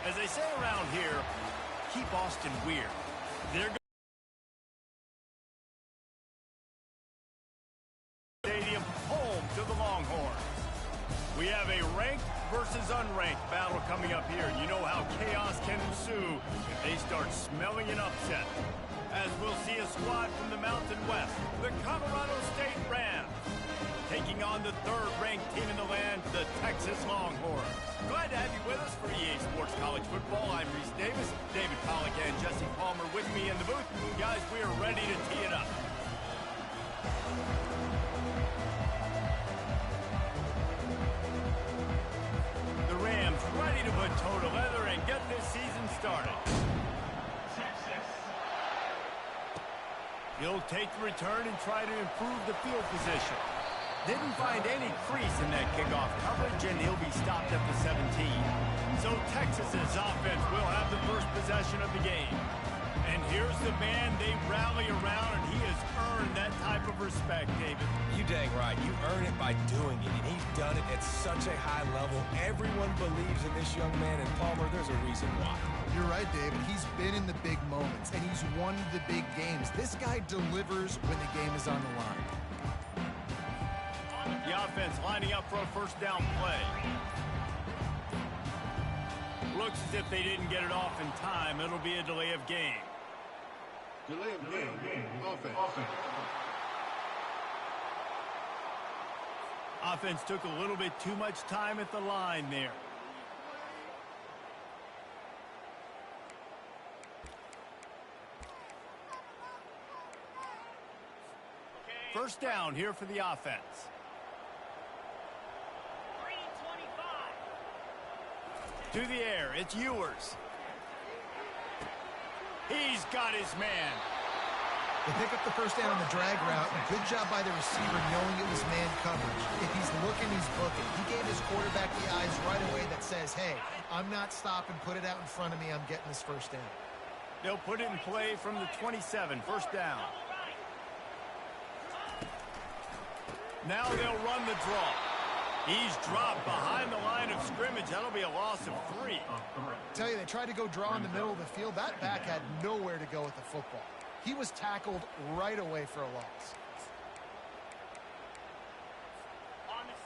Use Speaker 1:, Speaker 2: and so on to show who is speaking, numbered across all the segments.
Speaker 1: As they say around here, keep Austin weird. They're stadium home to the Longhorns. We have a ranked versus unranked battle coming up here. You know how chaos can ensue if they start smelling an upset. As we'll see a squad from the Mountain West, the Colorado State Rams, taking on the third-ranked team in the land, the Texas Longhorns. Glad to have you with us for EA Sports College Football. I'm Reese Davis, David Pollack, and Jesse Palmer with me in the booth. Guys, we are ready to tee it up. The Rams ready to put toe to leather and get this season started. He'll take the return and try to improve the field position. Didn't find any crease in that kickoff coverage, and he'll be stopped at the 17. So Texas's offense will have the first possession of the game. And here's the man they rally around, and he has earned that type of respect, David.
Speaker 2: You dang right. You earn it by doing it, and he's done it at such a high level. Everyone believes in this young man, and Palmer, there's a reason why.
Speaker 3: You're right, David. He's been in the big moments, and he's won the big games. This guy delivers when the game is on the line.
Speaker 1: The offense lining up for a first down play. Looks as if they didn't get it off in time. It'll be a delay of game.
Speaker 4: Delay of game. Offense.
Speaker 1: Offense took a little bit too much time at the line there. First down here for the offense. To the air, it's Ewers. He's got his man.
Speaker 3: They pick up the first down on the drag route. Good job by the receiver knowing it was man coverage. If he's looking, he's booking. He gave his quarterback the eyes right away that says, hey, I'm not stopping. Put it out in front of me. I'm getting this first down.
Speaker 1: They'll put it in play from the 27, first down. Now they'll run the draw. He's dropped behind the line of scrimmage. That'll be a loss of 3.
Speaker 3: Tell you, they tried to go draw in the middle of the field. That back had nowhere to go with the football. He was tackled right away for a loss.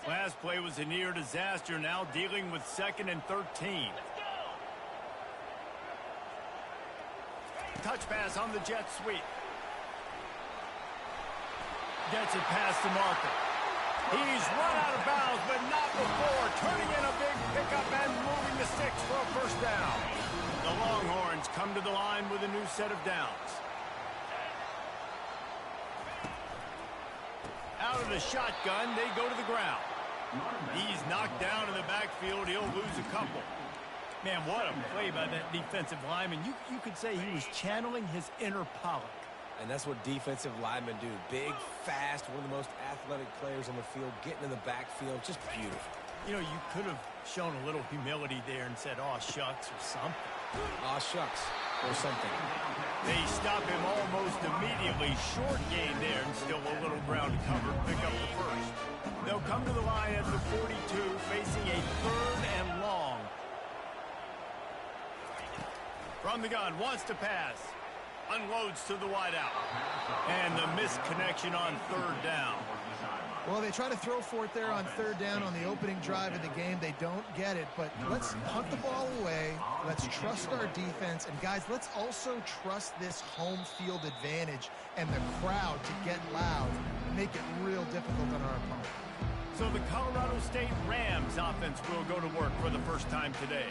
Speaker 1: Last play was a near disaster. Now dealing with 2nd and 13. Touch pass on the jet sweep. Gets it past the marker. He's run out of bounds, but not before. Turning in a big pickup and moving the sticks for a first down. The Longhorns come to the line with a new set of downs. Out of the shotgun, they go to the ground. He's knocked down in the backfield. He'll lose a couple. Man, what a play by that defensive lineman. You could say he was channeling his inner Pollock.
Speaker 2: And that's what defensive linemen do. Big, fast, one of the most athletic players on the field, getting in the backfield, just beautiful.
Speaker 1: You know, you could have shown a little humility there and said, aw, shucks, or something.
Speaker 2: Aw, shucks, or something.
Speaker 1: They stop him almost immediately. Short gain there, and still a little ground covered. Pick up the first. They'll come to the line at the 42, facing a 3rd and long. From the gun, wants to pass. Unloads to the wideout. And the missed connection on 3rd down.
Speaker 3: Well, they try to throw for it there on 3rd down on the opening drive of the game. They don't get it, but let's punt the ball away. Let's trust our defense. And, guys, let's also trust this home field advantage and the crowd to get loud and make it real difficult on our opponent.
Speaker 1: So the Colorado State Rams offense will go to work for the first time today.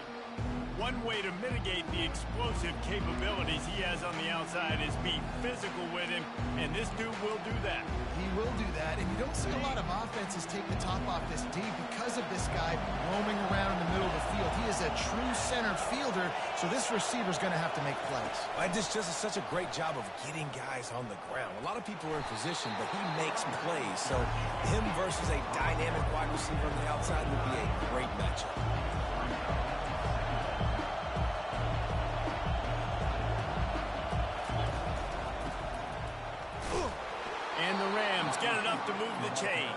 Speaker 1: One way to mitigate the explosive capabilities he has on the outside is be physical with him, and this dude will do that.
Speaker 3: He will do that, and you don't see a lot of offenses take the top off this D because of this guy roaming around in the middle of the field. He is a true center fielder, so this receiver's going to have to make plays.
Speaker 2: This just is such a great job of getting guys on the ground. A lot of people are in position, but he makes plays, so him versus a dynamic wide receiver on the outside would be a great matchup.
Speaker 1: And the Rams get enough to move the chains.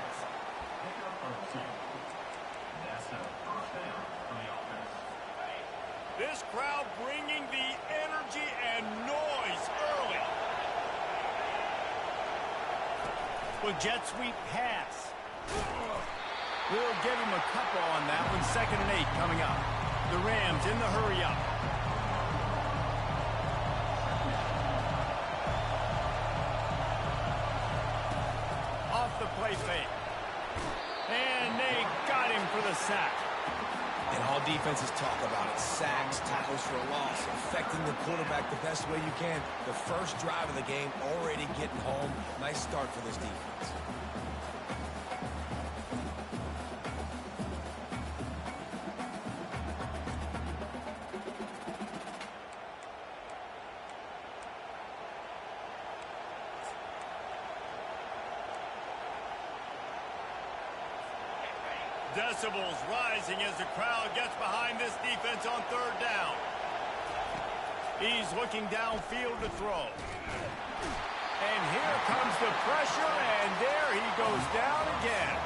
Speaker 1: This crowd bringing the energy and noise early. With jet sweep pass. We'll give him a couple on that one. 2nd and 8 coming up. The Rams in the hurry up. Off the play fake. And they got him for the sack.
Speaker 2: And all defenses talk about it. Sacks, tackles for a loss, affecting the quarterback the best way you can. The first drive of the game already getting home. Nice start for this defense.
Speaker 1: Decibels rising as the crowd gets behind this defense on 3rd down. He's looking downfield to throw. And here comes the pressure, and there he goes down again.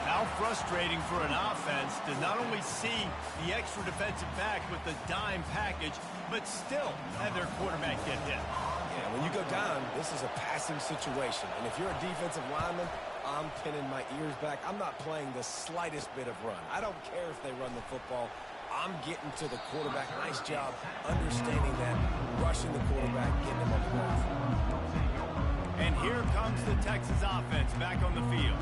Speaker 1: How frustrating for an offense to not only see the extra defensive back with the dime package, but still have their quarterback get hit.
Speaker 2: Yeah, when you go down, this is a passing situation. And if you're a defensive lineman, I'm pinning my ears back. I'm not playing the slightest bit of run. I don't care if they run the football. I'm getting to the quarterback. Nice job understanding that, rushing the quarterback, getting him on the ground.
Speaker 1: And here comes the Texas offense back on the field.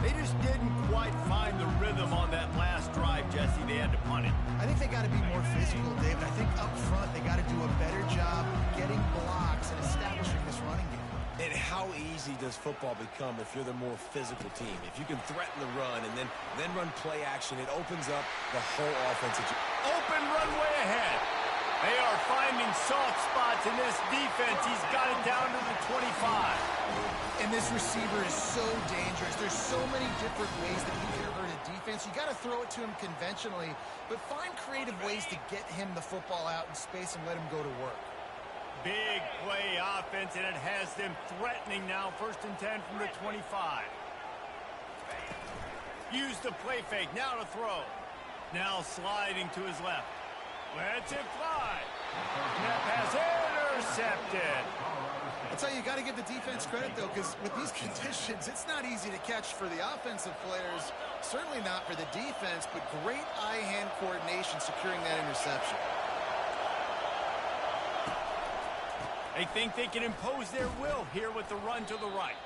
Speaker 1: They just didn't quite find the rhythm on that last drive, Jesse. They had to punt it.
Speaker 3: I think they got to be more physical, David. I think up front they got to do a better job getting blocks and establishing this running game.
Speaker 2: And how easy does football become if you're the more physical team? If you can threaten the run and then run play action, it opens up the whole offense.
Speaker 1: Open runway ahead. They are finding soft spots in this defense. He's got it down to the 25.
Speaker 3: And this receiver is so dangerous. There's so many different ways that he can hurt a defense. You got to throw it to him conventionally, but find creative ways to get him the football out in space and let him go to work.
Speaker 1: Big play offense, and it has them threatening now. 1st and 10 from the 25. Use the play fake. Now to throw. Now sliding to his left. Lets it fly. That pass intercepted.
Speaker 3: That's how you got to give the defense credit, though, because with these conditions, it's not easy to catch for the offensive players. Certainly not for the defense, but great eye-hand coordination securing that interception.
Speaker 1: They think they can impose their will here with the run to the right.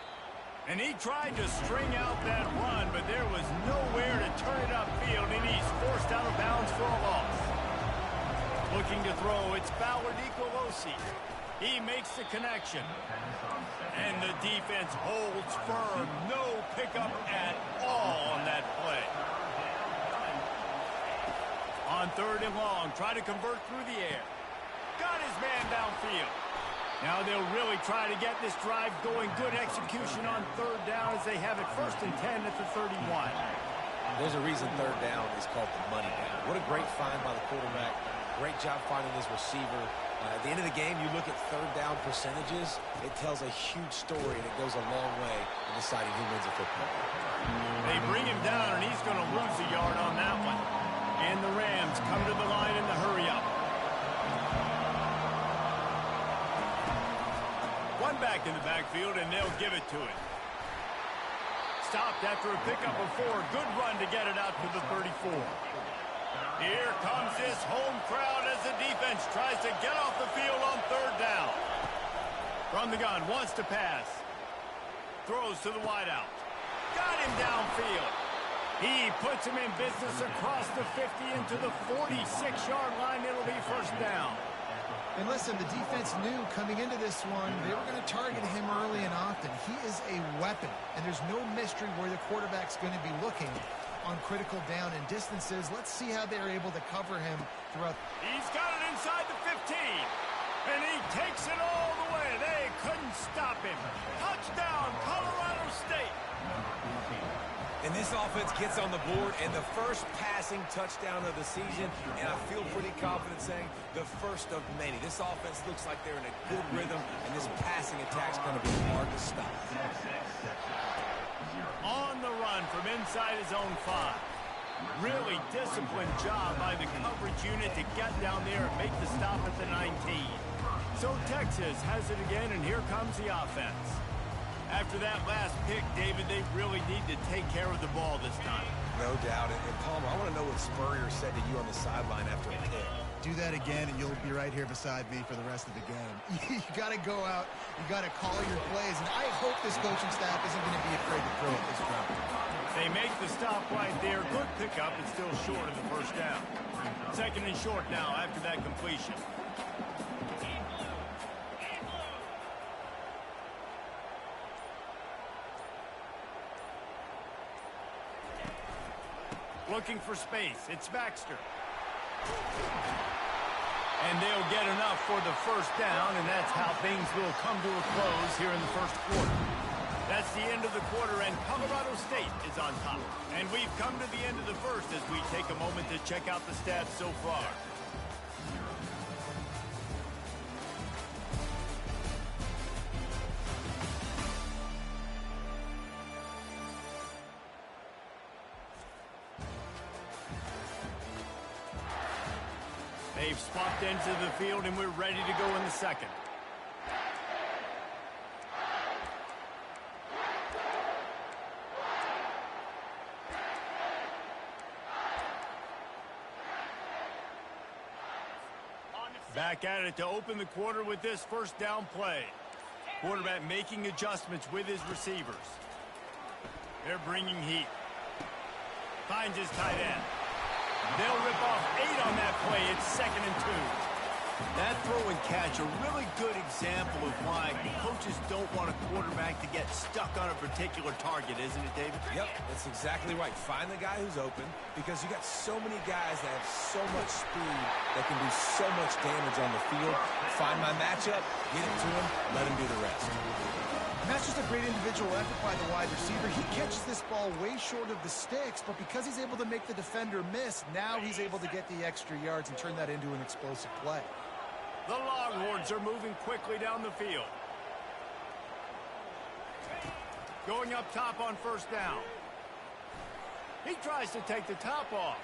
Speaker 1: And he tried to string out that run, but there was nowhere to turn it upfield, and he's forced out of bounds for a loss. Looking to throw, it's Ballard Nicolosi. He makes the connection. And the defense holds firm. No pickup at all on that play. On 3rd and long, try to convert through the air. Got his man downfield. Now they'll really try to get this drive going. Good execution on 3rd down as they have it 1st and 10 at the 31.
Speaker 2: There's a reason 3rd down is called the money down. What a great find by the quarterback. Great job finding his receiver. At the end of the game, you look at 3rd down percentages. It tells a huge story, and it goes a long way in deciding who wins a football.
Speaker 1: They bring him down, and he's going to lose a yard on that one. And the Rams come to the line in the hurry-up. One back in the backfield, and they'll give it to him. Stopped after a pickup of 4. Good run to get it out to the 34. Here comes this home crowd as the defense tries to get off the field on 3rd down. From the gun, wants to pass. Throws to the wideout. Got him downfield. He puts him in business across the 50 into the 46-yard line. It'll be 1st down.
Speaker 3: And listen, the defense knew coming into this one, they were going to target him early and often. He is a weapon, and there's no mystery where the quarterback's going to be looking on critical down and distances. Let's see how they're able to cover him throughout.
Speaker 1: He's got it inside the 15, and he takes it all the way. They couldn't stop him. Touchdown, Colorado State.
Speaker 2: And this offense gets on the board, and the first passing touchdown of the season, and I feel pretty confident saying the first of many. This offense looks like they're in a good rhythm, and this passing attack's going to be hard to stop.
Speaker 1: On the run from inside his own 5. Really disciplined job by the coverage unit to get down there and make the stop at the 19. So Texas has it again, and here comes the offense. After that last pick, David, they really need to take care of the ball this time.
Speaker 2: No doubt. And Palmer, I want to know what Spurrier said to you on the sideline after a pick.
Speaker 3: Do that again, and you'll be right here beside me for the rest of the game. You got to go out. You got to call your plays, and I hope this coaching staff isn't going to be afraid to throw at this round.
Speaker 1: They make the stop right there. Good pickup. It's still short of the first down. Second and short now after that completion. Looking for space. It's Baxter. And they'll get enough for the first down, and that's how things will come to a close here in the first quarter. That's the end of the quarter, and Colorado State is on top. And we've come to the end of the first as we take a moment to check out the stats so far. They've swapped into the field, and we're ready to go in the second. Back at it to open the quarter with this first down play. Quarterback making adjustments with his receivers. They're bringing heat. Finds his tight end. They'll rip off 8 on that play. It's 2nd and 2. That throw and catch, a really good example of why coaches don't want a quarterback to get stuck on a particular target, isn't it, David?
Speaker 2: Yep, that's exactly right. Find the guy who's open, because you got so many guys that have so much speed that can do so much damage on the field. Find my matchup, get it to him, let him do the rest.
Speaker 3: And that's just a great individual effort by the wide receiver. He catches this ball way short of the sticks, but because he's able to make the defender miss, now he's able to get the extra yards and turn that into an explosive play.
Speaker 1: The Longhorns are moving quickly down the field. Going up top on first down. He tries to take the top off,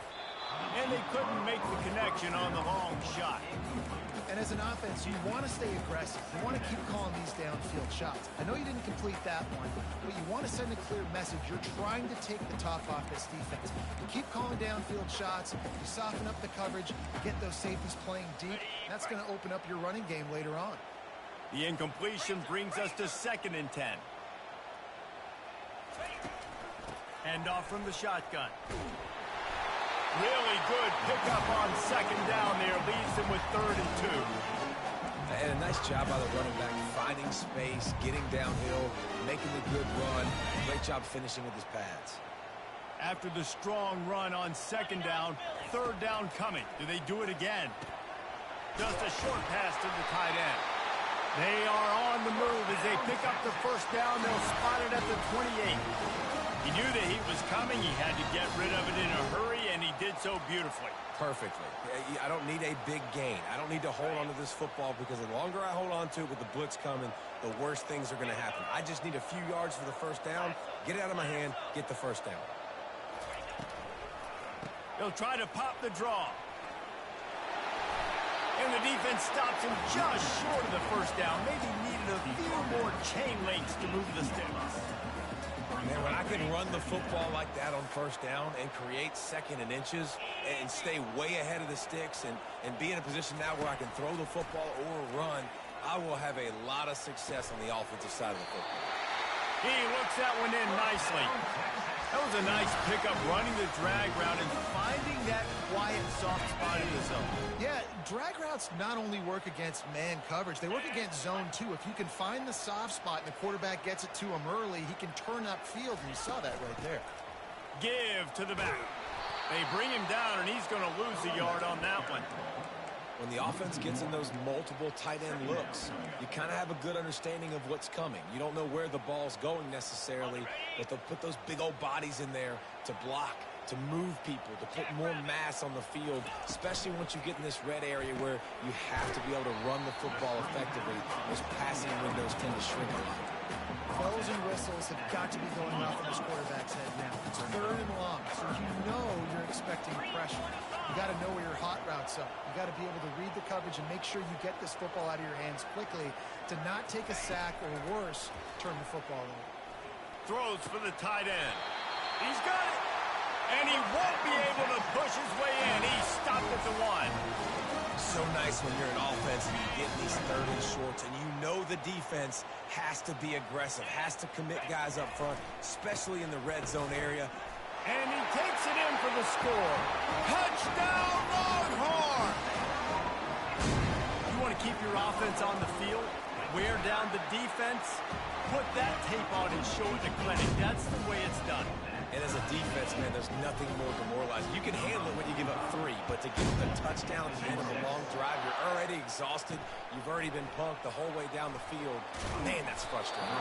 Speaker 1: and they couldn't make the connection on the long shot.
Speaker 3: And as an offense, you want to stay aggressive. You want to keep calling these downfield shots. I know you didn't complete that one, but you want to send a clear message. You're trying to take the top off this defense. You keep calling downfield shots. You soften up the coverage. You get those safeties playing deep. That's going to open up your running game later on.
Speaker 1: The incompletion brings us to 2nd and 10. Handoff from the shotgun. Really good pickup on 2nd down there. Leaves them with 3rd and 2.
Speaker 2: And a nice job by the running back, finding space, getting downhill, making the good run. Great job finishing with his pads.
Speaker 1: After the strong run on 2nd down, 3rd down coming. Do they do it again? Just a short pass to the tight end. They are on the move as they pick up the first down. They'll spot it at the 28. He knew that he was coming. He had to get rid of it in a hurry, and he did so beautifully.
Speaker 2: Perfectly. I don't need a big gain. I don't need to hold on to this football, because the longer I hold on to it with the blitz coming, the worse things are going to happen. I just need a few yards for the first down, get it out of my hand, get the first down.
Speaker 1: They'll try to pop the draw. And the defense stops him just short of the first down. Maybe needed a few more chain links to move the sticks.
Speaker 2: Man, when I can run the football like that on first down and create 2nd and inches and stay way ahead of the sticks and be in a position now where I can throw the football or run, I will have a lot of success on the offensive side of the football.
Speaker 1: He looks that one in nicely. That was a nice pickup, running the drag route and finding that quiet, soft spot in the zone.
Speaker 3: Yeah, drag routes not only work against man coverage, they work against zone too. If you can find the soft spot and the quarterback gets it to him early, he can turn upfield, and you saw that right there.
Speaker 1: Give to the back. They bring him down, and he's going to lose a yard on that one.
Speaker 2: When the offense gets in those multiple tight end looks, you kind of have a good understanding of what's coming. You don't know where the ball's going necessarily, but they'll put those big old bodies in there to block, to move people, to put more mass on the field, especially once you get in this red area where you have to be able to run the football effectively. Those passing windows tend to shrink a lot.
Speaker 3: Bells and whistles have got to be going off in this quarterback's head now. It's 3rd and long, so you know you're expecting pressure. You got to know where your hot routes are. You got to be able to read the coverage and make sure you get this football out of your hands quickly to not take a sack or worse, turn the football over.
Speaker 1: Throws for the tight end. He's got it. And he won't be able to push his way in. He stopped at the 1.
Speaker 2: So nice when you're an offense and you get these 3rd and shorts and you know the defense has to be aggressive, has to commit guys up front, especially in the red zone area.
Speaker 1: And he takes it in for the score. Touchdown, Longhorn! You want to keep your offense on the field, wear down the defense, put that tape on and show it to clinic. That's the way it's done.
Speaker 2: And as a defense, man, there's nothing more demoralizing. You can handle it when you give up 3, but to get the touchdown at the end of a long drive, you're already exhausted. You've already been punked the whole way down the field. Man, that's frustrating.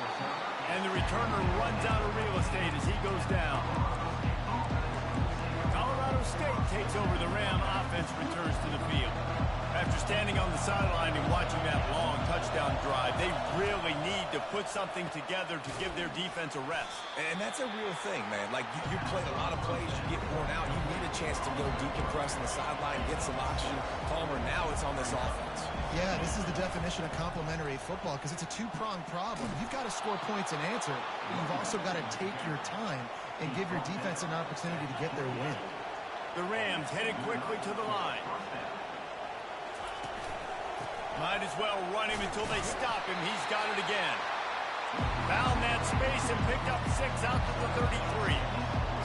Speaker 1: And the returner runs out of real estate as he goes down. Colorado State takes over. The Ram offense returns to the field. After standing on the sideline and watching that long touchdown drive, they really need to put something together to give their defense a rest.
Speaker 2: And that's a real thing, man. Like, you played a lot of plays, you get worn out, you need a chance to go decompress on the sideline, get some oxygen. Palmer, now it's on this offense.
Speaker 3: Yeah, this is the definition of complementary football because it's a two-pronged problem. You've got to score points and answer, but you've also got to take your time and give your defense an opportunity to get their win.
Speaker 1: The Rams headed quickly to the line. Might as well run him until they stop him. He's got it again. Found that space and picked up 6 out to the 33.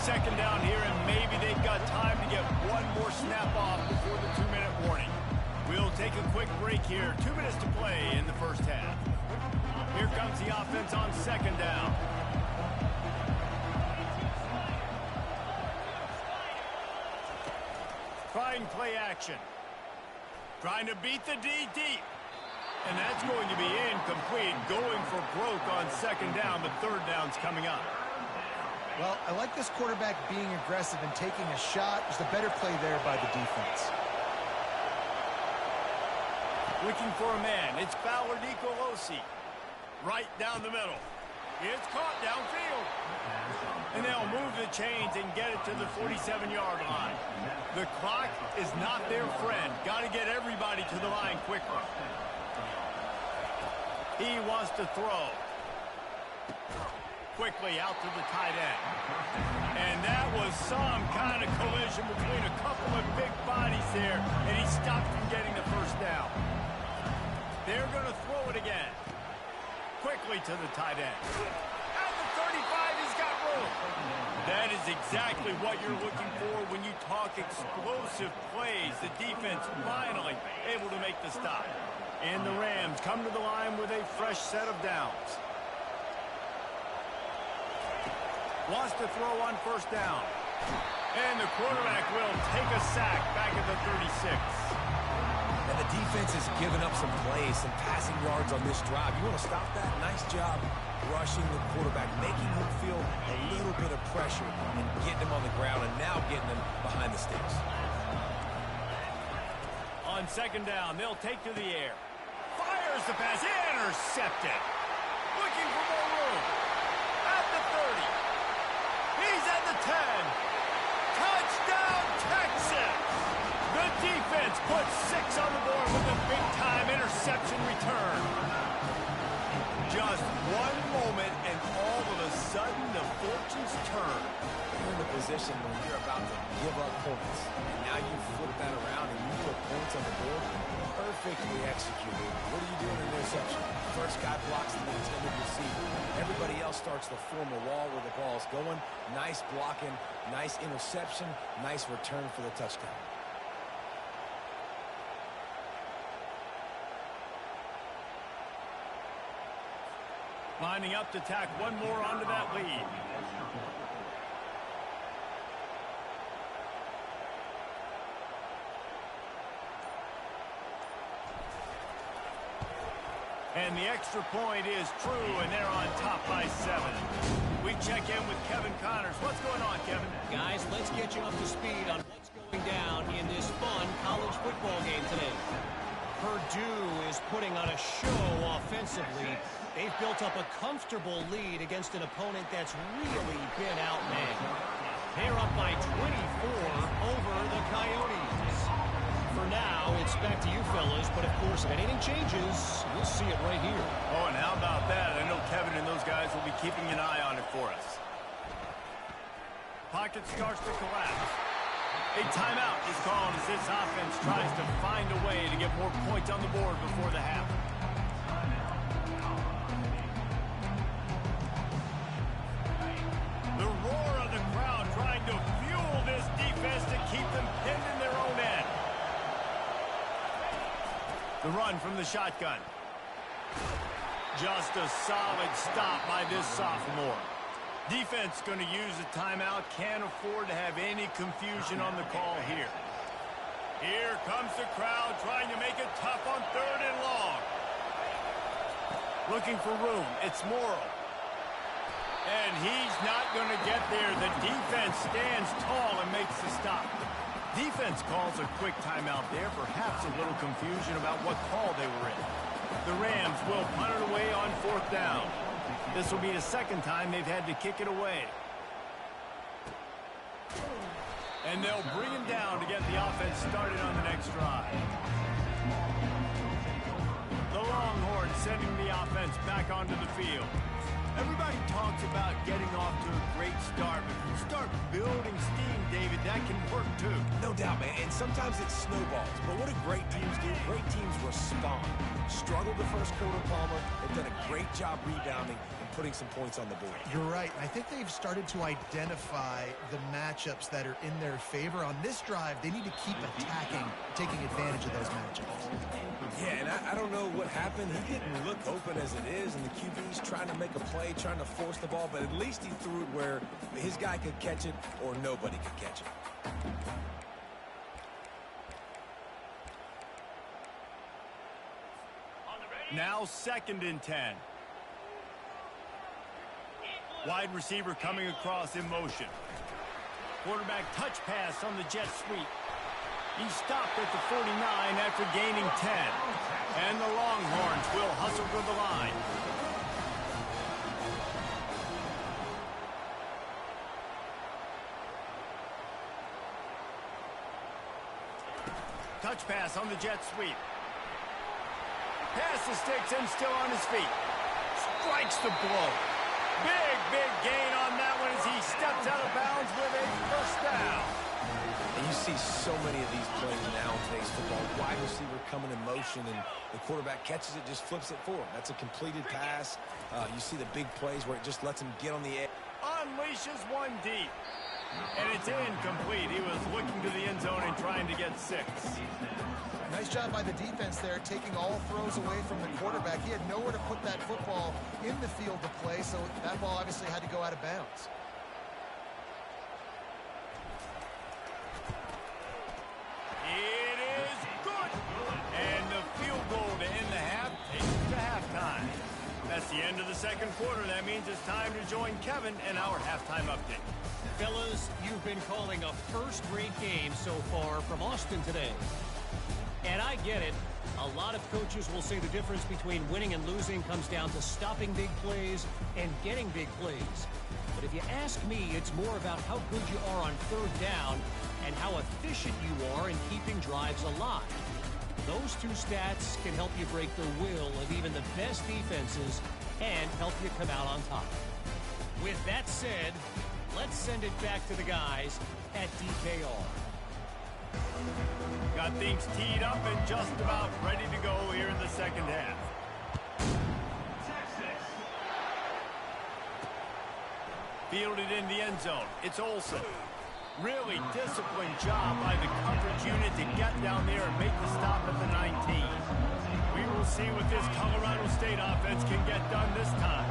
Speaker 1: 2nd down here, and maybe they've got time to get one more snap off before the 2-minute warning. We'll take a quick break here. 2 minutes to play in the first half. Here comes the offense on 2nd down. Trying play action. Trying to beat the D deep. And that's going to be incomplete. Going for broke on 2nd down, but 3rd down's coming up.
Speaker 3: Well, I like this quarterback being aggressive and taking a shot. There's a better play there by the defense.
Speaker 1: Looking for a man. It's Fowler Nicolosi. Right down the middle. It's caught downfield. And they'll move the chains and get it to the 47-yard line. The clock is not their friend. Got to get everybody to the line quickly. He wants to throw. Quickly out to the tight end. And that was some kind of collision between a couple of big bodies there, and he stopped from getting the 1st down. They're going to throw it again. Quickly to the tight end. At the 35, he's got room. That is exactly what you're looking for when you talk explosive plays. The defense finally able to make the stop. And the Rams come to the line with a fresh set of downs. Wants to throw on 1st down. And the quarterback will take a sack back at the 36.
Speaker 2: And the defense has given up some plays, some passing yards on this drive. You want to stop that? Nice job rushing the quarterback, making him feel a little bit of pressure and getting him on the ground and now getting him behind the sticks.
Speaker 1: On 2nd down, they'll take to the air. Fires the pass. Intercepted. Looking for more room. At the 30. He's at the 10. Touchdown, Texas! The defense puts 6 on the board with a big-time interception return. Just one moment, and all of a sudden, the fortunes turn.
Speaker 2: You're in a position where you're about to give up points. And now you flip that around and you put points on the board. Perfectly executed. What do you do in an interception? First guy blocks the intended receiver. Everybody else starts to form a wall where the ball's going. Nice blocking, nice interception, nice return for the touchdown.
Speaker 1: Lining up to tack one more onto that lead. And the extra point is true, and they're on top by 7. We check in with Kevin Connors. What's going on, Kevin?
Speaker 5: Guys, let's get you up to speed on what's going down in this fun college football game today.
Speaker 3: Purdue is
Speaker 5: putting on a show offensively. They've built up a comfortable lead against an opponent that's really been outmanned. They're up by 24 over the Coyotes. For now, it's back to you fellas, but of course, if anything changes, you'll see it right here.
Speaker 1: Oh, and how about that? I know Kevin and those guys will be keeping an eye on it for us. Pocket starts to collapse. A timeout is called as this offense tries to find a way to get more points on the board before the half. The roar of the crowd trying to fuel this defense to keep them pinned in their own end. The run from the shotgun. Just a solid stop by this sophomore. Defense going to use a timeout. Can't afford to have any confusion on the call here. Here comes the crowd trying to make it tough on 3rd and long. Looking for room. It's Morrill. And he's not going to get there. The defense stands tall and makes the stop. Defense calls a quick timeout there. Perhaps a little confusion about what call they were in. The Rams will punt it away on 4th down. This will be the second time they've had to kick it away. And they'll bring him down to get the offense started on the next drive. The Longhorns sending the offense back onto the field. Everybody talks about getting off to a great start, but if you start building steam, David, that can work too.
Speaker 2: No doubt, man. And sometimes it snowballs. But what do great teams do? Great teams respond. Struggled the first quarter, Palmer. They've done a great job rebounding and putting some points on the board.
Speaker 3: You're right. I think they've started to identify the matchups that are in their favor. On this drive, they need to keep attacking, taking advantage of those matchups.
Speaker 2: Yeah, and I don't know what happened. He didn't look open as it is, and the QB's trying to make a play, trying to force the ball, but at least he threw it where his guy could catch it or nobody could catch it.
Speaker 1: Now 2nd and 10. Wide receiver coming across in motion. Quarterback touch pass on the jet sweep. He stopped at the 49 after gaining 10. And the Longhorns will hustle to the line. Touch pass on the jet sweep. Pass the sticks and still on his feet. Strikes the blow. Big gain on that one as he steps out of bounds with a first down.
Speaker 2: And you see so many of these plays now in today's football. Wide receiver coming in motion, and the quarterback catches it, just flips it forward. That's a completed pass. You see the big plays where it just lets him get on the edge.
Speaker 1: Unleashes one deep. And it's incomplete. He was looking to the end zone and trying to get 6.
Speaker 3: Nice job by the defense there, taking all throws away from the quarterback. He had nowhere to put that football in the field to play, so that ball obviously had to go out of bounds.
Speaker 1: It is good. And the field goal to end the half takes us to halftime. That's the end of the second quarter. That means it's time to join Kevin and our halftime update.
Speaker 5: Fellas, you've been calling a first-rate game so far from Austin today. And I get it. A lot of coaches will say the difference between winning and losing comes down to stopping big plays and getting big plays. But if you ask me, it's more about how good you are on 3rd down and how efficient you are in keeping drives alive. Those two stats can help you break the will of even the best defenses and help you come out on top. With that said, let's send it back to the guys at DKR.
Speaker 1: Got things teed up and just about ready to go here in the second half. Fielded in the end zone. It's Olsen. Really disciplined job by the coverage unit to get down there and make the stop at the 19. We will see what this Colorado State offense can get done this time.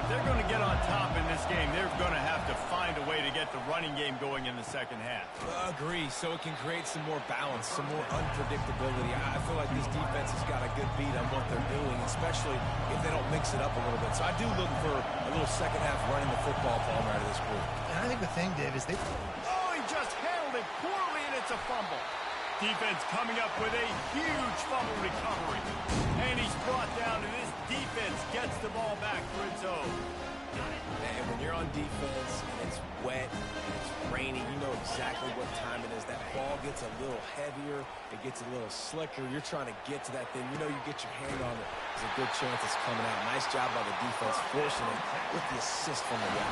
Speaker 1: If they're going to get on top in this game, they're going to have to find a way to get the running game going in the second half.
Speaker 2: Agree, so it can create some more balance, some more unpredictability. I feel like this defense has got a good beat on what they're doing, especially if they don't mix it up a little bit. So I do look for a little second half running the football, Palmer, out of this group.
Speaker 3: And I think the thing, Dave, is they...
Speaker 1: Oh, he just handled it poorly, and it's a fumble. Defense coming up with a huge fumble recovery. And he's brought down, and this defense gets the ball back for its own.
Speaker 2: And when you're on defense and it's wet and it's rainy, you know exactly what time it is. That ball gets a little heavier. It gets a little slicker. You're trying to get to that thing. You know you get your hand on it. There's a good chance it's coming out. Nice job by the defense forcing it with the assist from the guy.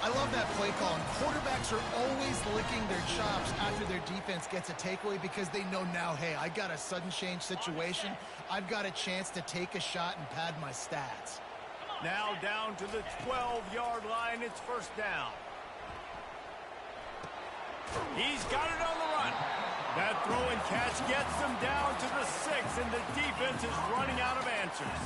Speaker 3: I love that play call. And quarterbacks are always licking their chops after their defense gets a takeaway because they know now, hey, I got a sudden change situation. I've got a chance to take a shot and pad my stats.
Speaker 1: Now down to the 12-yard line. It's first down. He's got it on the run. That throw and catch gets them down to the 6, and the defense is running out of answers.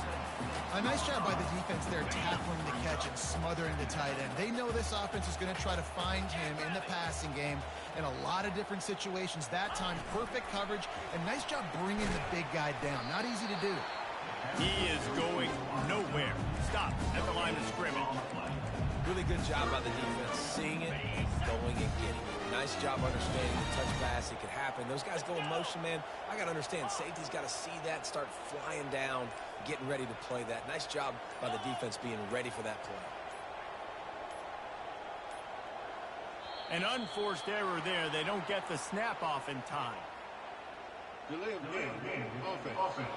Speaker 3: A nice job by the defense there tackling the catch and smothering the tight end. They know this offense is going to try to find him in the passing game in a lot of different situations. That time, perfect coverage, and nice job bringing the big guy down. Not easy to do.
Speaker 1: He is going nowhere. Stop at the line of scrimmage.
Speaker 2: Really good job by the defense, seeing it, going and getting it. Nice job understanding the touch pass. It could happen. Those guys go in motion, man. I got to understand, safety's got to see that, start flying down, getting ready to play that. Nice job by the defense being ready for that play.
Speaker 1: An unforced error there. They don't get the snap off in time.
Speaker 4: Delay of game. Offense.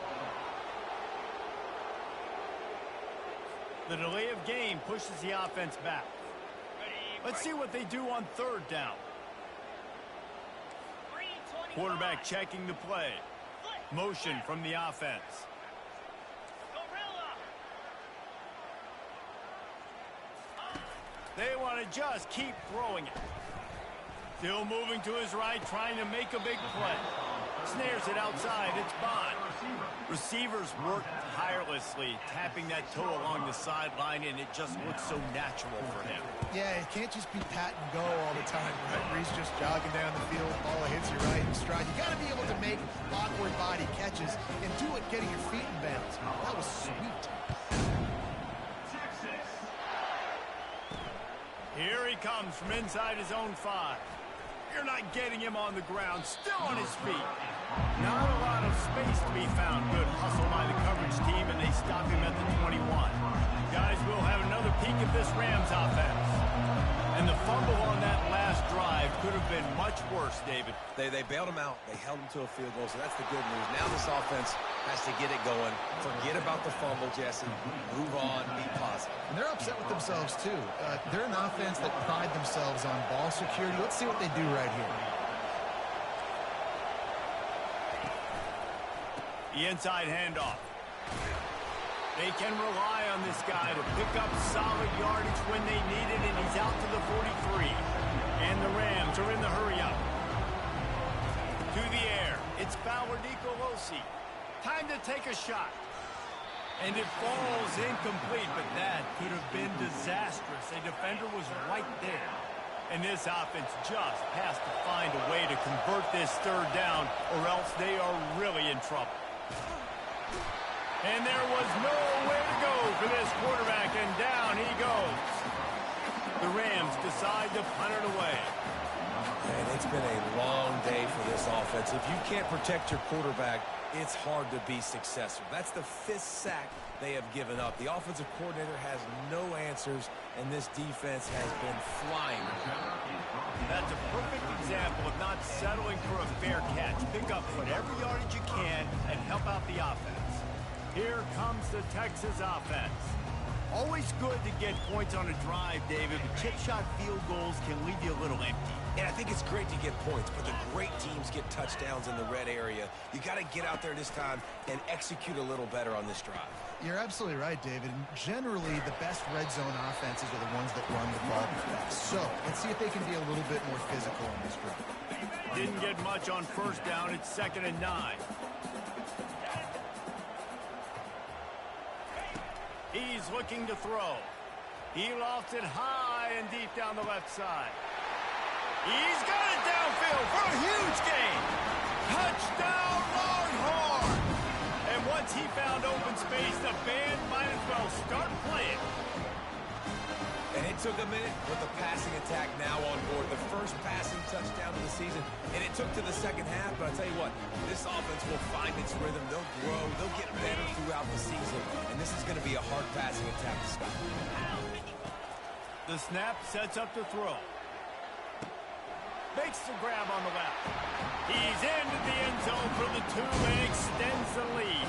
Speaker 1: The delay of game pushes the offense back. Let's see what they do on third down. Quarterback checking the play. Motion from the offense. They want to just keep throwing it. Still moving to his right, trying to make a big play. Snares it outside. It's Bond. Receivers work tirelessly, tapping that toe along the sideline, and it just looks so natural for him.
Speaker 3: Yeah, it can't just be pat and go all the time, right? Where he's just jogging down the field, ball hits you right in stride. You got to be able to make awkward body catches and do it getting your feet in bounds. That was sweet.
Speaker 1: Here he comes from inside his own 5. You're not getting him on the ground, still on his feet. Not a lot of space to be found. Good hustle by the coverage team, and they stop him at the 21. Guys, we'll have another peek at this Rams offense. And the fumble on that last drive could have been much worse, David.
Speaker 2: They bailed him out. They held him to a field goal, so that's the good news. Now this offense has to get it going. Forget about the fumble, Jesse. Move on. Be positive.
Speaker 3: And they're upset with themselves, too. They're an offense that pride themselves on ball security. Let's see what they do right here.
Speaker 1: The inside handoff. They can rely on this guy to pick up solid yardage when they need it, and he's out to the 43. And the Rams are in the hurry-up. To the air. It's Fowler Nicolosi. Time to take a shot. And it falls incomplete, but that could have been disastrous. A defender was right there. And this offense just has to find a way to convert this third down, or else they are really in trouble. And there was no way to go for this quarterback, and down he goes. The Rams decide to punt it away.
Speaker 2: And it's been a long day for this offense. If you can't protect your quarterback, it's hard to be successful. That's the 5th sack they have given up. The offensive coordinator has no answers, and this defense has been flying.
Speaker 1: That's a perfect example of not settling for a fair catch. Pick up whatever yardage you can and help out the offense. Here comes the Texas offense. Always good to get points on a drive, David, but chip shot field goals can leave you a little empty.
Speaker 2: And I think it's great to get points, but the great teams get touchdowns in the red area. You got to get out there this time and execute a little better on this drive.
Speaker 3: You're absolutely right, David. And generally, the best red zone offenses are the ones that run the ball best. So let's see if they can be a little bit more physical on this drive.
Speaker 1: Didn't get much on first down. It's 2nd and 9. He's looking to throw. He lofts it high and deep down the left side. He's got it downfield for a huge gain. Touchdown, Longhorn! And once he found open space, the band might as well start playing.
Speaker 2: And it took a minute with the passing attack now on board. The first passing touchdown of the season, and it took to the second half. But I tell you what, this offense will find its rhythm. They'll grow. They'll get better throughout the season. And this is going to be a hard passing attack to stop.
Speaker 1: The snap sets up the throw. Makes the grab on the left. He's into the end zone for the 2 and extends the lead.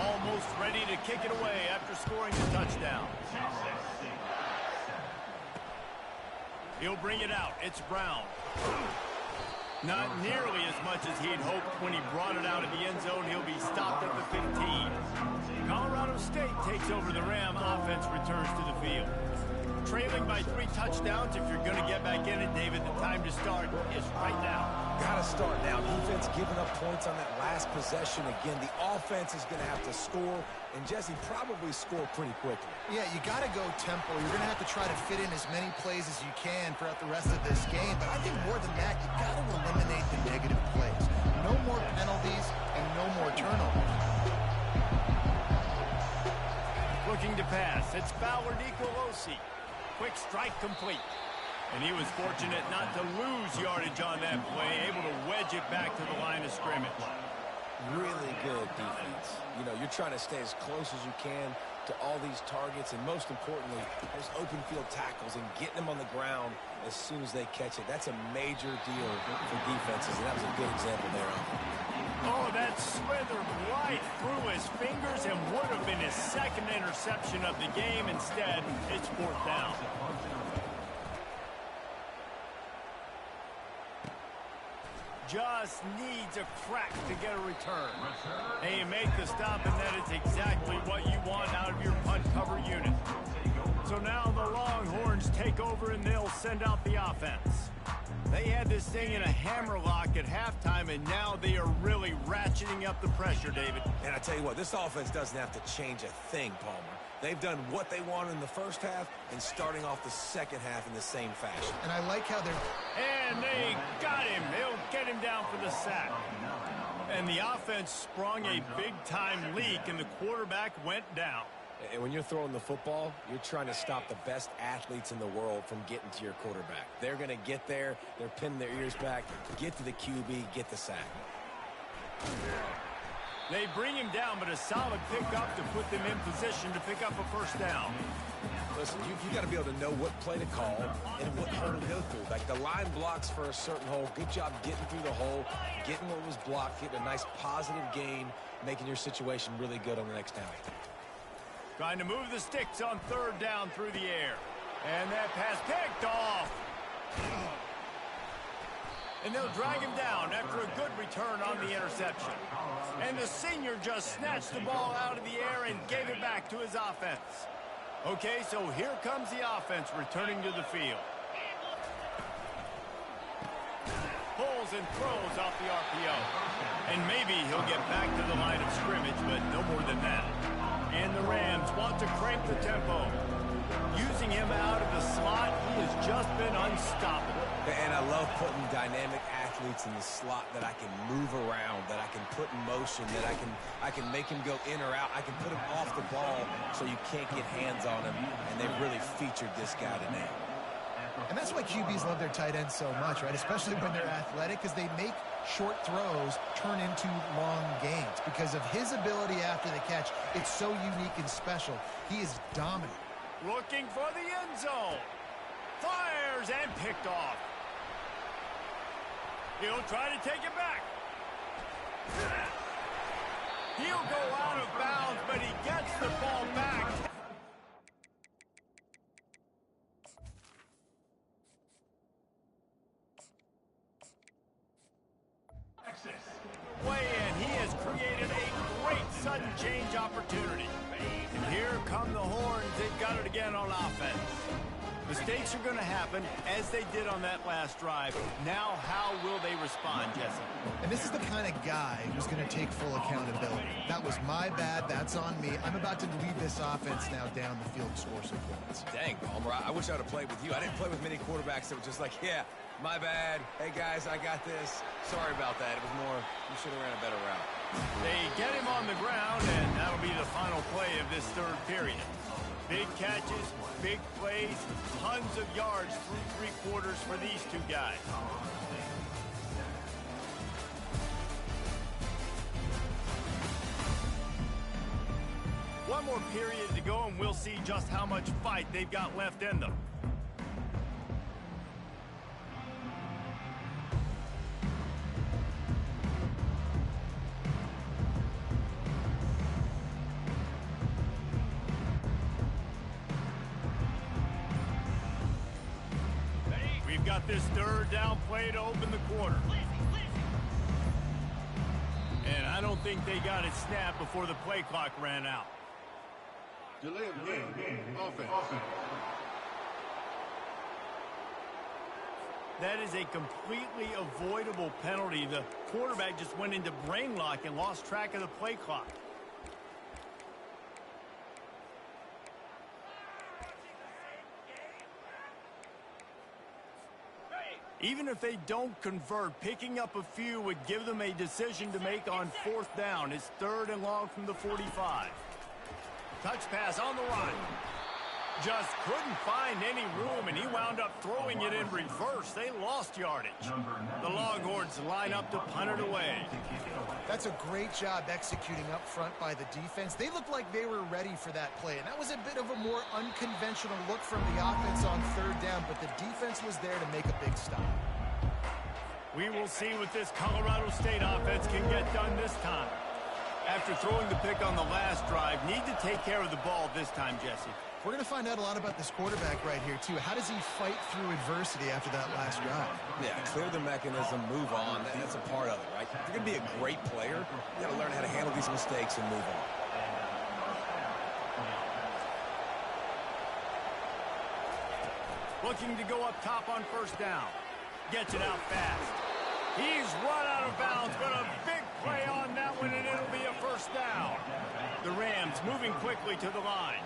Speaker 1: Almost ready to kick it away after scoring the touchdown. He'll bring it out. It's Brown. Not nearly as much as he'd hoped when he brought it out of the end zone. He'll be stopped at the 15. Colorado State takes over the Ram. Offense returns to the field. Trailing by 3 touchdowns. If you're going to get back in it, David, the time to start is right now.
Speaker 2: Got to start now. Defense giving up points on that last possession. Again, the offense is going to have to score, and Jesse probably score pretty quickly.
Speaker 3: Yeah, you got to go tempo. You're going to have to try to fit in as many plays as you can throughout the rest of this game. But I think more than that, you got to eliminate the negative plays. No more penalties and no more turnovers.
Speaker 1: Looking to pass. It's Fowler Nicolosi. Quick strike complete. And he was fortunate not to lose yardage on that play, able to wedge it back to the line of scrimmage.
Speaker 2: Really good defense. You know, you're trying to stay as close as you can to all these targets, and most importantly, those open field tackles and getting them on the ground as soon as they catch it. That's a major deal for defenses, and that was a good example there.
Speaker 1: Oh, that slithered right through his fingers and would have been his second interception of the game. Instead, it's 4th down. Just needs a crack to get a return. And you make the stop, and that is exactly what you want out of your punt cover unit. So now the Longhorns take over, and they'll send out the offense. They had this thing in a hammerlock at halftime, and now they are really ratcheting up the pressure, David.
Speaker 2: And I tell you what, this offense doesn't have to change a thing, Palmer. They've done what they wanted in the first half and starting off the second half in the same fashion.
Speaker 3: And I like how they're...
Speaker 1: And they got him. They'll get him down for the sack. And the offense sprung a big-time leak, and the quarterback went down.
Speaker 2: And when you're throwing the football, you're trying to stop the best athletes in the world from getting to your quarterback. They're going to get there. They're pinning their ears back, get to the QB, get the sack.
Speaker 1: They bring him down, but a solid pickup to put them in position to pick up a 1st down.
Speaker 2: Listen, you got to be able to know what play to call and what hole to go through. Like the line blocks for a certain hole. Good job getting through the hole, getting what was blocked, getting a nice positive gain, making your situation really good on the next down.
Speaker 1: Trying to move the sticks on 3rd down through the air. And that pass picked off. And they'll drag him down after a good return on the interception. And the senior just snatched the ball out of the air and gave it back to his offense. Okay, so here comes the offense returning to the field. Pulls and throws off the RPO. And maybe he'll get back to the line of scrimmage, but no more than that. And the Rams want to crank the tempo. Using him out of the slot, he has just been unstoppable.
Speaker 2: And I love putting dynamic athletes in the slot that I can move around, that I can put in motion, that I can make him go in or out. I can put him off the ball so you can't get hands on him, and they've really featured this guy today.
Speaker 3: And that's why QBs love their tight ends so much, right? Especially when they're athletic, because they make short throws turn into long gains. Because of his ability after the catch, it's so unique and special. He is dominant.
Speaker 1: Looking for the end zone. Fires and picked off. He'll try to take it back. He'll go out of bounds, but he gets the ball back. Way in, he has created a great sudden change opportunity. And here come the Horns. They've got it again on offense. Mistakes are going to happen, as they did on that last drive. Now, how will they respond, Jesse?
Speaker 3: And this is the kind of guy who's going to take full accountability. That was my bad. That's on me. I'm about to lead this offense now down the field and score some points.
Speaker 2: Dang, Palmer, I wish I would have played with you. I didn't play with many quarterbacks that were just like, yeah, my bad. Hey, guys, I got this. Sorry about that. It was more, you should have ran a better route.
Speaker 1: They get him on the ground, and that'll be the final play of this 3rd period. Big catches, big plays, tons of yards through three quarters for these two guys. One more period to go, and we'll see just how much fight they've got left in them. We've got this third down play to open the quarter. And I don't think they got it snapped before the play clock ran out.
Speaker 4: Delay of game. Offense.
Speaker 1: That is a completely avoidable penalty. The quarterback just went into brain lock and lost track of the play clock. Even if they don't convert, picking up a few would give them a decision to make on fourth down. It's 3rd and long from the 45. Touch pass on the run. Just couldn't find any room, and he wound up throwing it in reverse. They lost yardage. The Longhorns line up to punt it away.
Speaker 3: That's a great job executing up front by the defense. They looked like they were ready for that play, and that was a bit of a more unconventional look from the offense on 3rd down, but the defense was there to make a big stop.
Speaker 1: We will see what this Colorado State offense can get done this time. After throwing the pick on the last drive, need to take care of the ball this time, Jesse.
Speaker 3: We're going to find out a lot about this quarterback right here, too. How does he fight through adversity after that last drive?
Speaker 2: Yeah, clear the mechanism, move on. That's a part of it, right? If you're going to be a great player, you got to learn how to handle these mistakes and move on.
Speaker 1: Looking to go up top on 1st down. Gets it out fast. He's run out of bounds, but a big play on that one, and it'll be a 1st down. The Rams moving quickly to the line.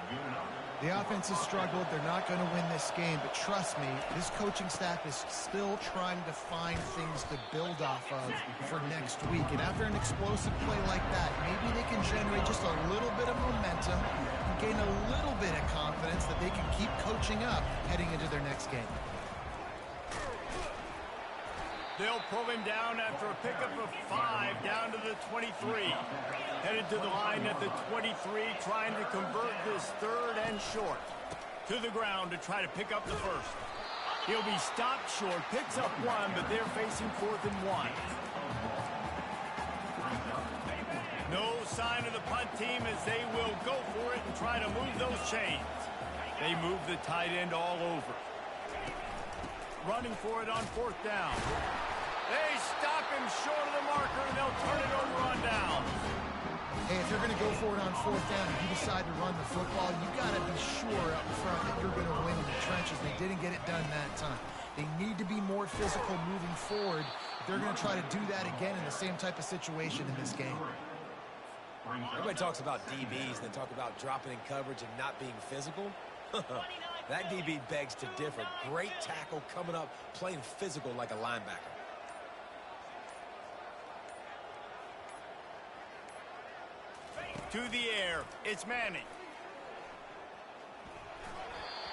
Speaker 3: The offense has struggled. They're not going to win this game, but trust me, this coaching staff is still trying to find things to build off of for next week. And after an explosive play like that, maybe they can generate just a little bit of momentum and gain a little bit of confidence that they can keep coaching up heading into their next game.
Speaker 1: They'll pull him down after a pickup of 5 down to the 23. Headed to the line at the 23, trying to convert this 3rd and short. To the ground to try to pick up the 1st. He'll be stopped short, picks up 1, but they're facing 4th and 1. No sign of the punt team as they will go for it and try to move those chains. They move the tight end all over. Running for it on 4th down. They stop him short of the marker, and they'll turn it over on down.
Speaker 3: Hey, if you're going to go for it on 4th down and you decide to run the football, you got to be sure up front that you're going to win in the trenches. They didn't get it done that time. They need to be more physical moving forward. They're going to try to do that again in the same type of situation in this game.
Speaker 2: Everybody talks about DBs and they talk about dropping in coverage and not being physical. That DB begs to differ. Great tackle coming up, playing physical like a linebacker.
Speaker 1: To the air, it's Manning.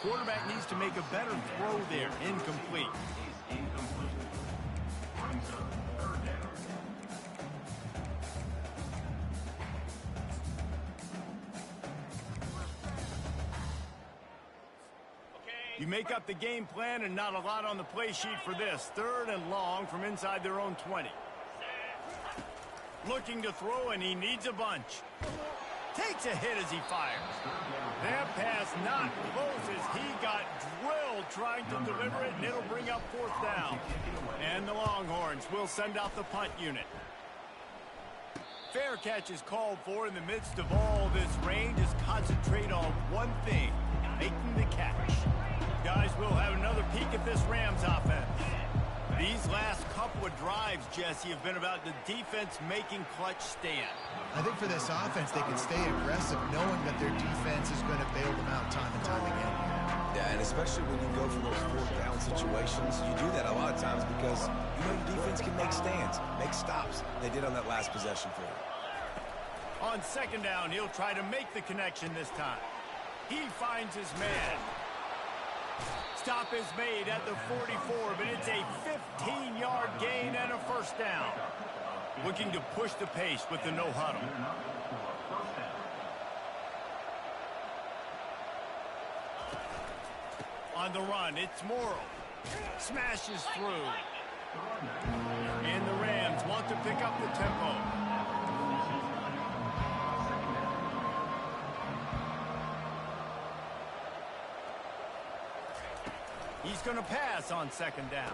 Speaker 1: Quarterback needs to make a better throw there. Incomplete. You make up the game plan and not a lot on the play sheet for this. 3rd and long from inside their own 20. Looking to throw, and he needs a bunch. Takes a hit as he fires. That pass not close as he got drilled trying to deliver it, and it'll bring up 4th down. And the Longhorns will send out the punt unit. Fair catch is called for. In the midst of all this rain, just concentrate on one thing, making the catch. Guys, we'll have another peek at this Rams offense. These last couple of drives, Jesse, have been about the defense making clutch stand.
Speaker 3: I think for this offense, they can stay aggressive knowing that their defense is going to bail them out time and time again.
Speaker 2: Yeah, and especially when you go for those 4th down situations, you do that a lot of times because you know your defense can make stands, make stops. They did on that last possession for you.
Speaker 1: On 2nd down, he'll try to make the connection this time. He finds his man. Stop is made at the 44, but it's a 15-yard gain and a first down. Looking to push the pace with the no huddle. On the run, it's Morrow. Smashes through. And the Rams want to pick up the tempo. He's going to pass on second down.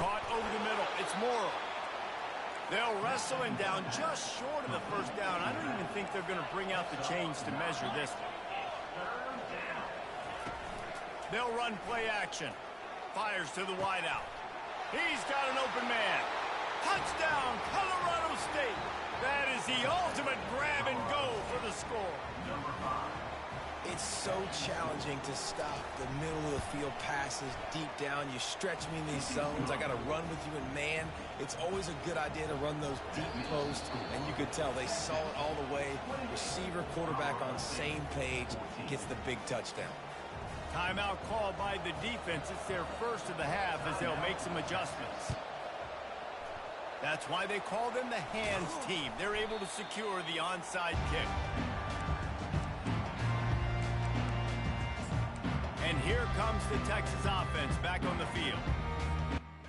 Speaker 1: Caught over the middle. It's Morrow. They'll wrestle him down just short of the first down. I don't even think they're going to bring out the chains to measure this one. They'll run play action. Fires to the wideout. He's got an open man. Touchdown, Colorado State. That is the ultimate grab and go for the score.
Speaker 2: It's so challenging to stop the middle of the field passes deep down. You stretch me in these zones. I got to run with you in man. It's always a good idea to run those deep posts, and you could tell they saw it all the way. Receiver, quarterback on same page, gets the big touchdown.
Speaker 1: Timeout called by the defense. It's their first of the half as they'll make some adjustments. That's why they call them the hands team. They're able to secure the onside kick. And here comes the Texas offense back on the field.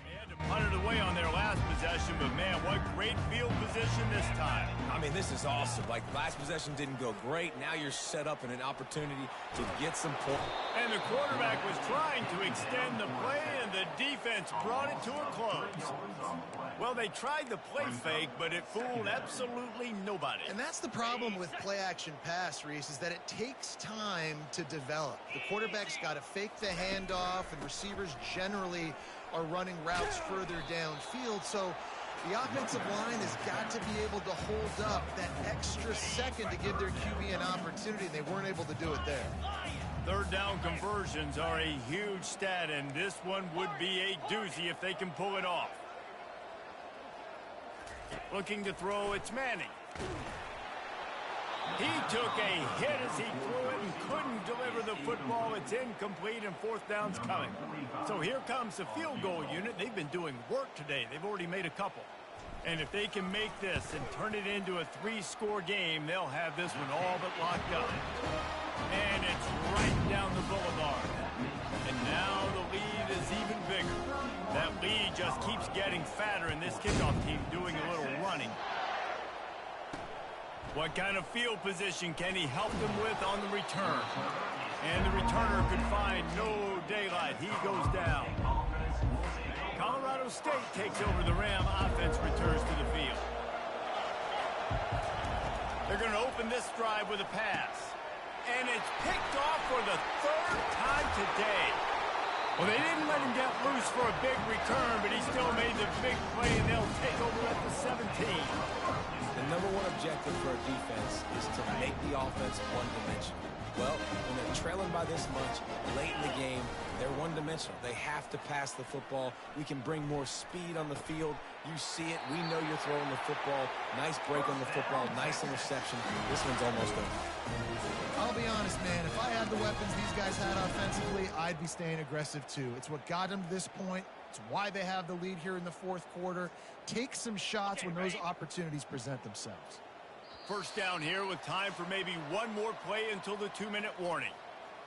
Speaker 1: They had to punt it away on their last possession, but man, what great field position this time.
Speaker 2: I mean, this is awesome. Like, last possession didn't go great. Now you're set up in an opportunity to get some points.
Speaker 1: And the quarterback was trying to extend the play, and the defense brought it to a close. Well, they tried the play fake, but it fooled absolutely nobody.
Speaker 3: And that's the problem with play-action pass, Reese, is that it takes time to develop. The quarterback's got to fake the handoff, and receivers generally are running routes further downfield. So the offensive line has got to be able to hold up that extra second to give their QB an opportunity, and they weren't able to do it there.
Speaker 1: Third down conversions are a huge stat, and this one would be a doozy if they can pull it off. Looking to throw, it's Manning. He took a hit as he threw it and couldn't deliver the football. It's incomplete, and fourth down's coming. So here comes the field goal unit. They've been doing work today. They've already made a couple. And if they can make this and turn it into a 3-score game, they'll have this one all but locked up. And it's right down the boulevard. And now the lead is even bigger. That lead just keeps getting fatter, and this kickoff team doing a little running. What kind of field position can he help them with on the return? And the returner could find no daylight. He goes down. Colorado State takes over. The Ram offense returns to the field. They're going to open this drive with a pass. And it's picked off for the third time today. Well, they didn't let him get loose for a big return, but he still made the big play, and they'll take over at the 17.
Speaker 2: The number one objective for a defense is to make the offense one-dimensional. Well, when they're trailing by this much late in the game, they're one-dimensional. They have to pass the football. We can bring more speed on the field. You see it. We know you're throwing the football. Nice break on the football. Nice interception. This one's almost over.
Speaker 3: I'll be honest, man. If I had the weapons these guys had offensively, I'd be staying aggressive too. It's what got them to this point. It's why they have the lead here in the fourth quarter. Take some shots when those opportunities present themselves.
Speaker 1: First down here with time for maybe one more play until the 2-minute warning.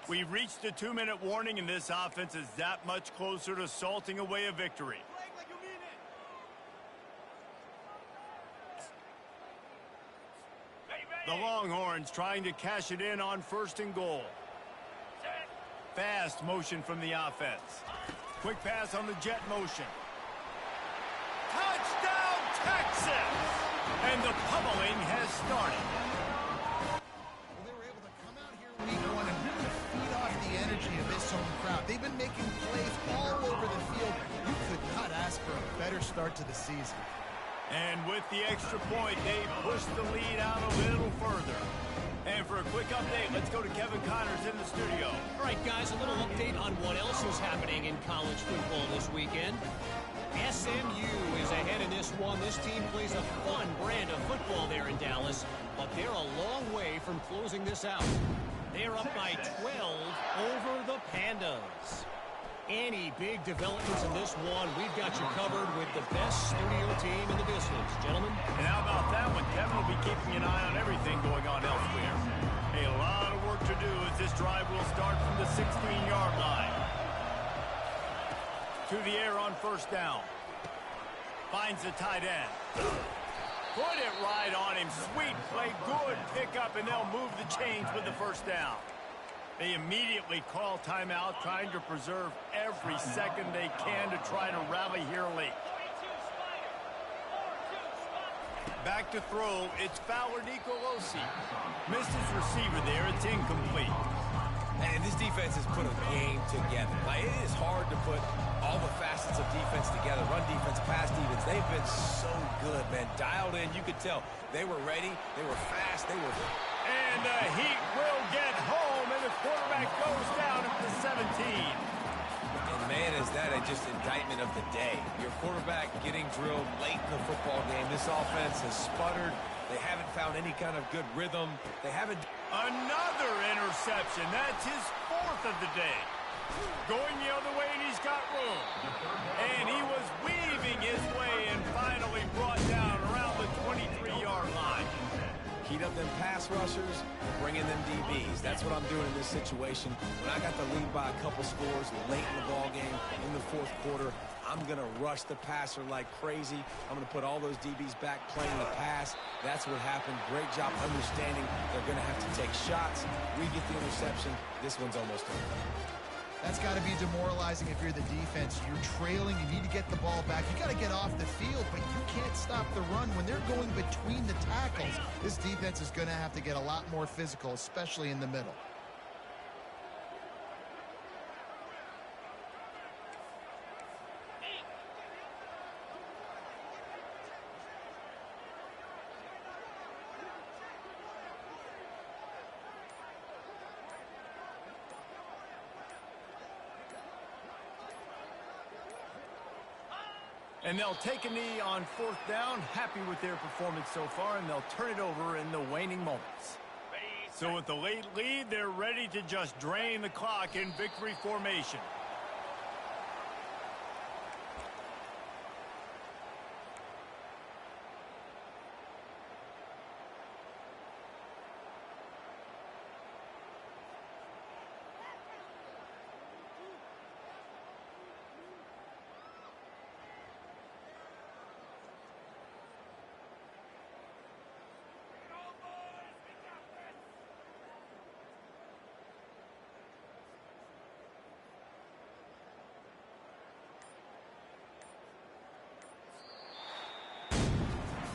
Speaker 1: We've reached the 2-minute warning, and this offense is that much closer to salting away a victory. The Longhorns trying to cash it in on 1st and goal. Fast motion from the offense. Quick pass on the jet motion. Touchdown, Texas! And the pummeling has started.
Speaker 3: Well, they were able to come out here week one and really feed off the energy of this home crowd. They've been making plays all over the field. You could not ask for a better start to the season.
Speaker 1: And with the extra point, they push the lead out a little further. And for a quick update, let's go to Kevin Connors in the studio.
Speaker 5: All right, guys, a little update on what else is happening in college football this weekend. SMU is ahead in this one. This team plays a fun brand of football there in Dallas, but they're a long way from closing this out. They are up by 12 over the Pandas. Any big developments in this one, we've got you covered with the best studio team in the business, gentlemen.
Speaker 1: And how about that one? Kevin will be keeping an eye on everything going on elsewhere. A lot of work to do as this drive will start from the 16-yard line. To the air on first down. Finds the tight end. Put it right on him. Sweet play, good pickup, and they'll move the chains with the first down. They immediately call timeout, trying to preserve every second they can to try to rally here late. Back to throw, it's Fowler Nicolosi. Missed his receiver there, it's incomplete.
Speaker 2: And this defense has put a game together. Like, it is hard to put all the facets of defense together. Run defense, pass defense. They've been so good, man. Dialed in, you could tell. They were ready, they were fast, they were...
Speaker 1: And the Heat will get home, and the quarterback goes down at the 17.
Speaker 2: And, man, is that just indictment of the day. Your quarterback getting drilled late in the football game. This offense has sputtered. They haven't found any kind of good rhythm. They haven't...
Speaker 1: Another interception. That's his fourth of the day. Going the other way, and he's got room. And he was weaving his way and finally brought down around the 23-yard line.
Speaker 2: Heat up them pass rushers, bring in them DBs. That's what I'm doing in this situation. When I got the lead by a couple scores late in the ball game, in the fourth quarter, I'm going to rush the passer like crazy. I'm going to put all those DBs back playing the pass. That's what happened. Great job understanding they're going to have to take shots. We get the interception. This one's almost over.
Speaker 3: That's got to be demoralizing if you're the defense. You're trailing. You need to get the ball back. You got to get off the field, but you can't stop the run. When they're going between the tackles, this defense is going to have to get a lot more physical, especially in the middle.
Speaker 1: And they'll take a knee on fourth down, happy with their performance so far, and they'll turn it over in the waning moments. So with the late lead, they're ready to just drain the clock in victory formation.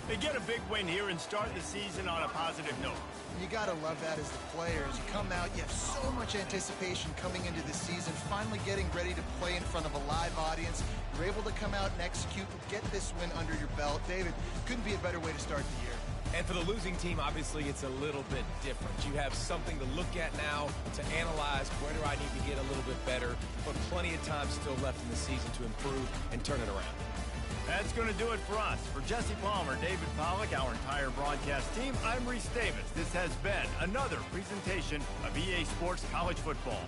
Speaker 1: They get a big win here and start the season on a positive note.
Speaker 3: You got to love that as the players. You come out, you have so much anticipation coming into the season, finally getting ready to play in front of a live audience. You're able to come out and execute and get this win under your belt. David, couldn't be a better way to start the year.
Speaker 2: And for the losing team, obviously, it's a little bit different. You have something to look at now to analyze where do I need to get a little bit better, but plenty of time still left in the season to improve and turn it around.
Speaker 1: That's going to do it for us. For Jesse Palmer, David Pollack, our entire broadcast team, I'm Reese Davis. This has been another presentation of EA Sports College Football.